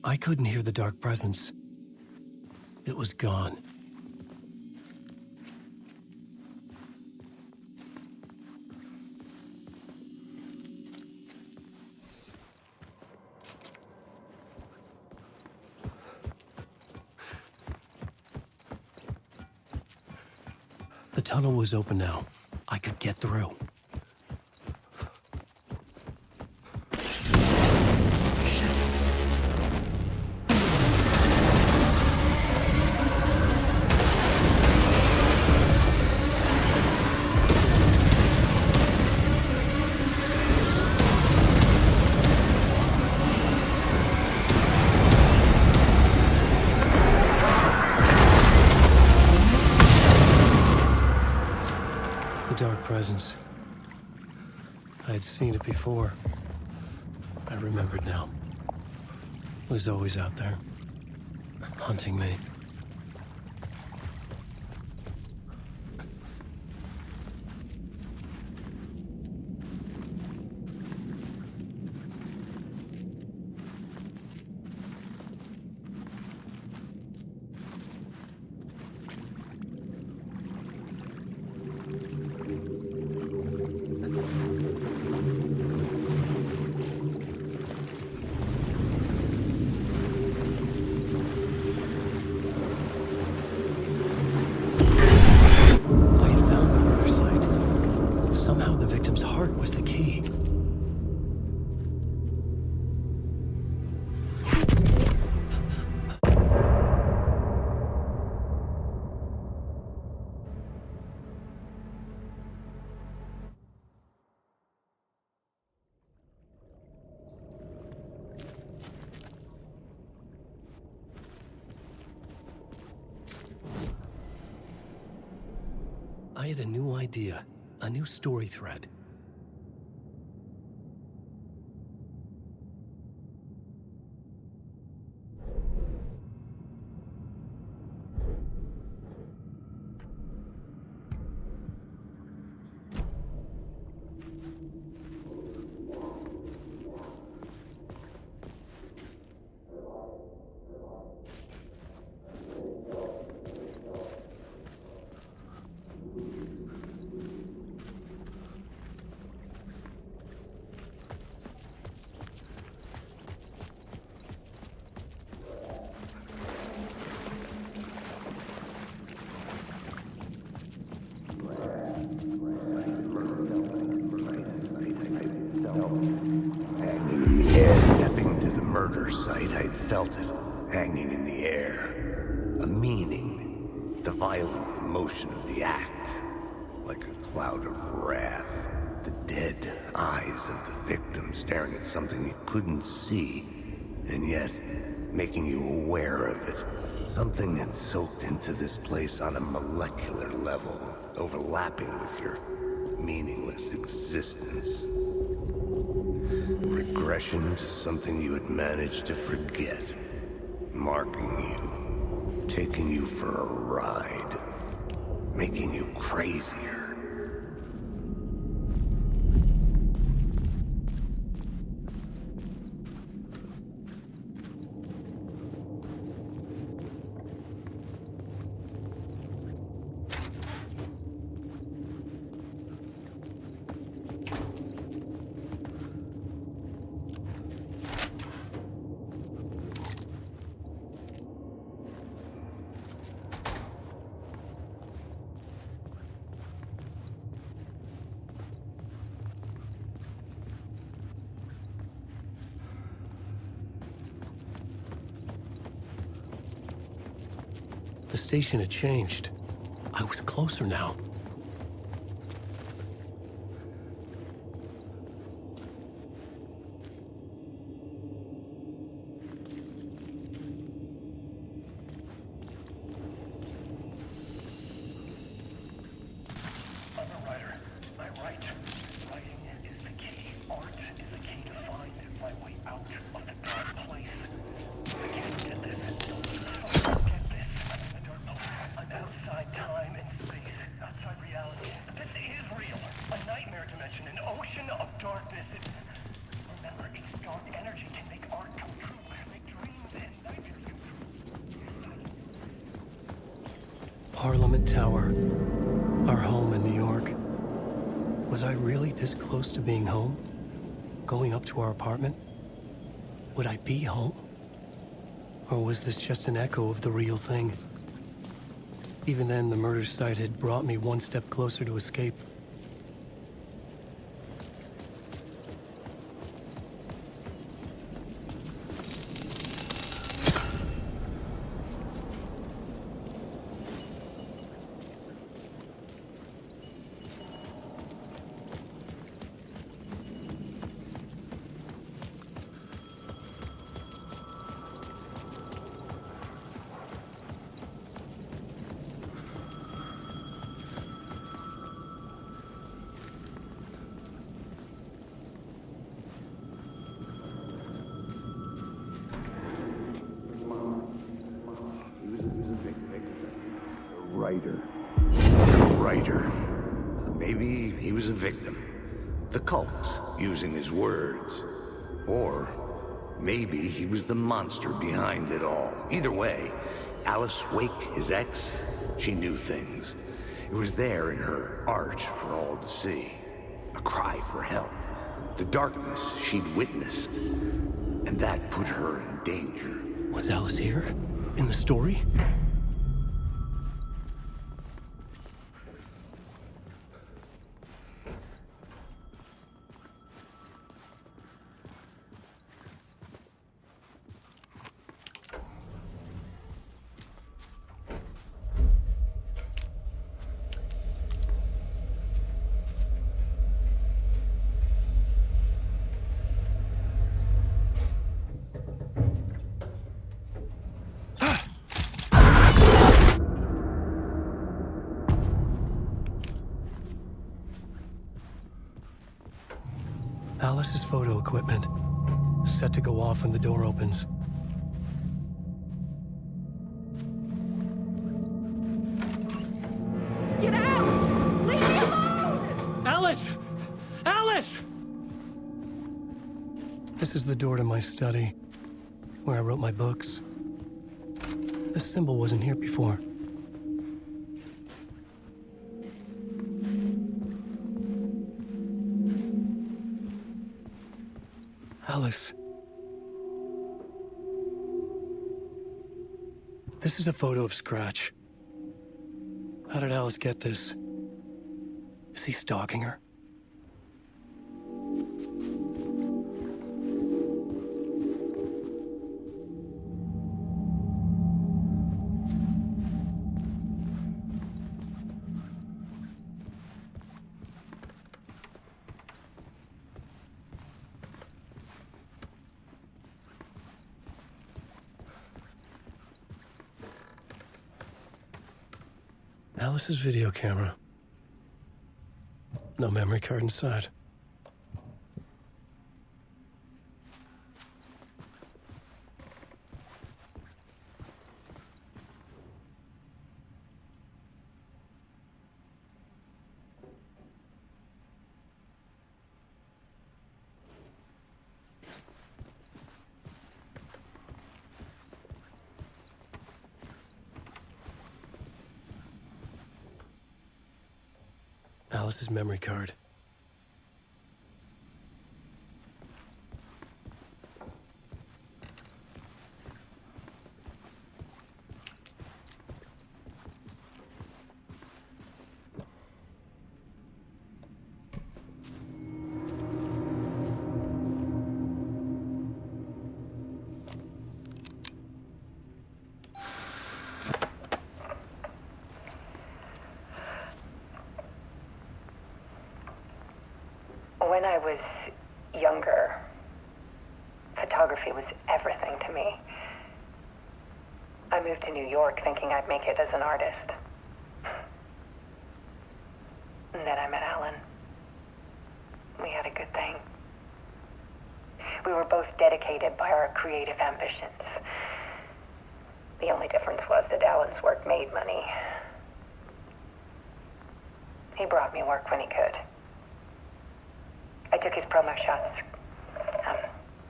I couldn't hear the dark presence. It was gone. The tunnel was open now. I could get through. Presence. I had seen it before. I remembered now. It was always out there, hunting me. Somehow the victim's heart was the key. I had a new idea, a new story thread. Stepping to the murder site, I'd felt it, hanging in the air. A meaning, the violent emotion of the act, like a cloud of wrath. The dead eyes of the victim staring at something you couldn't see, and yet making you aware of it. Something had soaked into this place on a molecular level, overlapping with your meaningless existence. Regression to something you had managed to forget. Marking you. Taking you for a ride. Making you crazier. The station had changed. I was closer now. Parliament Tower, our home in New York. Was I really this close to being home? Going up to our apartment? Would I be home? Or was this just an echo of the real thing? Even then, the murder site had brought me one step closer to escape. The writer. Maybe he was a victim. The cult, using his words. Or maybe he was the monster behind it all. Either way, Alice Wake, his ex, she knew things. It was there in her art for all to see. A cry for help. The darkness she'd witnessed. And that put her in danger. Was Alice here? In the story? Alice's photo equipment, set to go off when the door opens. Get out! Leave me alone! Alice! Alice! This is the door to my study, where I wrote my books. This symbol wasn't here before. Alice. This is a photo of Scratch. How did Alice get this? Is he stalking her? Alice's video camera. No memory card inside. Alice's memory card. When I was younger, photography was everything to me. I moved to New York thinking I'd make it as an artist. And then I met Alan. We had a good thing. We were both dedicated by our creative ambitions. The only difference was that Alan's work made money. He brought me work when he could. I took his promo shots,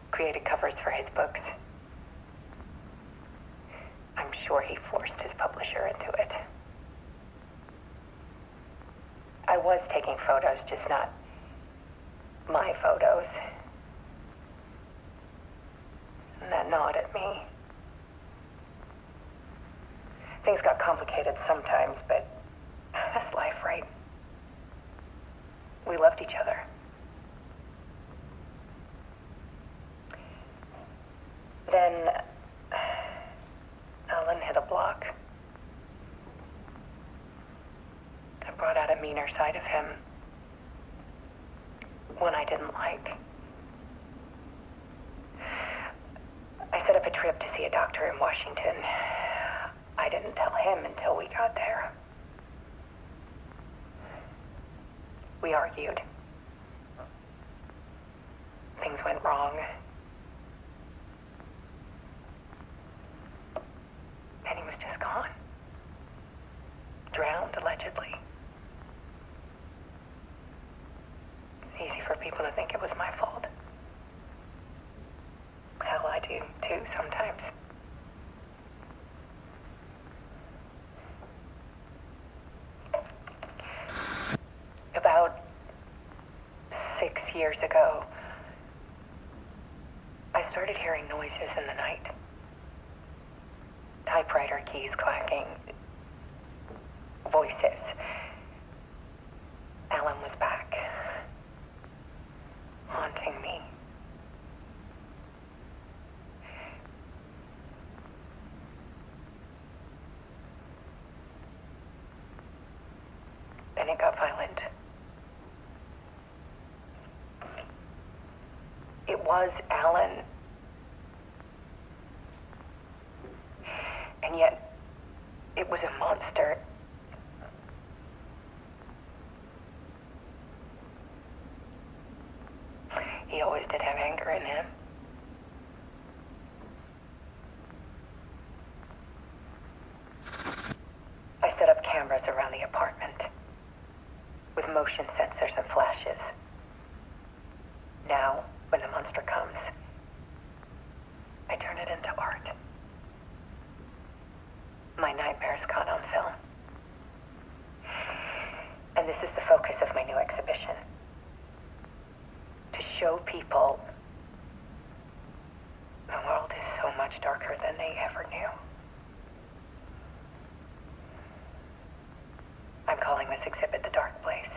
created covers for his books. I'm sure he forced his publisher into it. I was taking photos, just not my photos. And that gnawed at me. Things got complicated sometimes, but that's life, right? We loved each other. Then Alan hit a block. I brought out a meaner side of him. One I didn't like. I set up a trip to see a doctor in Washington. I didn't tell him until we got there. We argued. Things went wrong. And he was just gone. Drowned, allegedly. It's easy for people to think it was my fault. Hell, I do too sometimes. About 6 years ago, I started hearing noises in the night. Typewriter keys clacking. Voices. Alan was back. Haunting me. Then it got violent. It was Alan. And yet, it was a monster. He always did have anger in him. I set up cameras around the apartment with motion sensors and flashes. Now, when the monster comes, I turn it into art. My nightmares caught on film. And this is the focus of my new exhibition. To show people the world is so much darker than they ever knew. I'm calling this exhibit The Dark Place.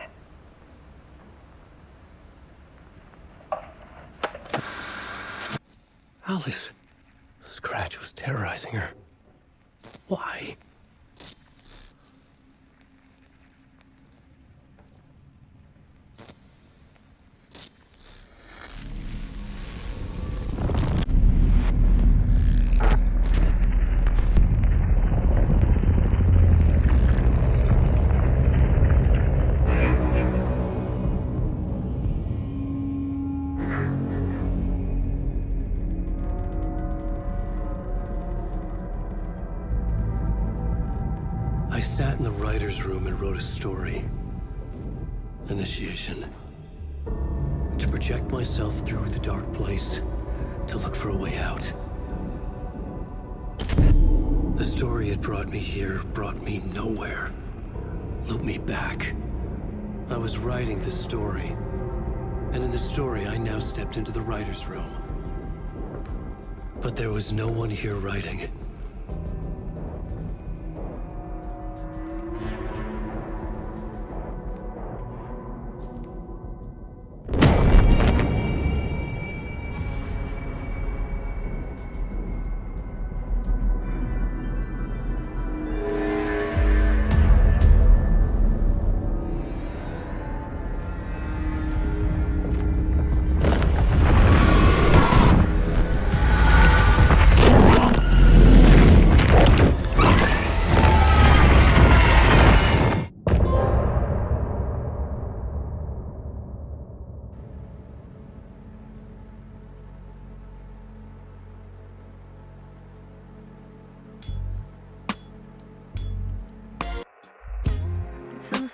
Alice. Scratch was terrorizing her. Why? I sat in the writer's room and wrote a story. Initiation. To project myself through the dark place, to look for a way out. The story had brought me here, brought me nowhere. Looped me back. I was writing the story. And in the story, I now stepped into the writer's room. But there was no one here writing it.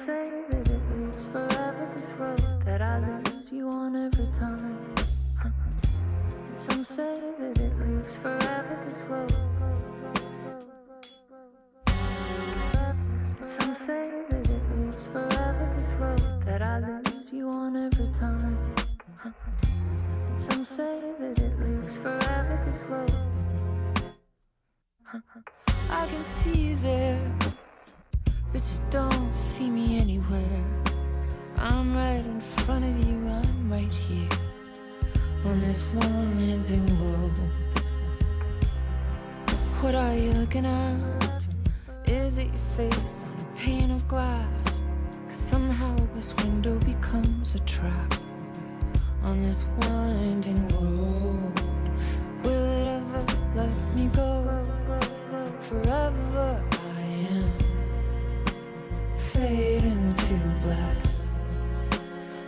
say that it lives forever, this road that I lose you on every time. And some say that it lives forever, this road. And some say that it lives forever, this road that I lose you on every time. And some say that it lives forever, this road. I can see you there, but you don't see me anywhere. I'm right in front of you, I'm right here on this winding road. What are you looking at? Is it your face on a pane of glass? 'Cause somehow this window becomes a trap on this winding road. Will it ever let me go? Forever I am fading to black.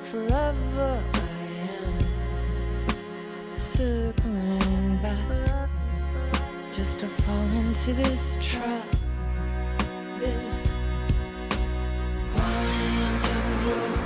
Forever I am circling back, just to fall into this trap, this winding road.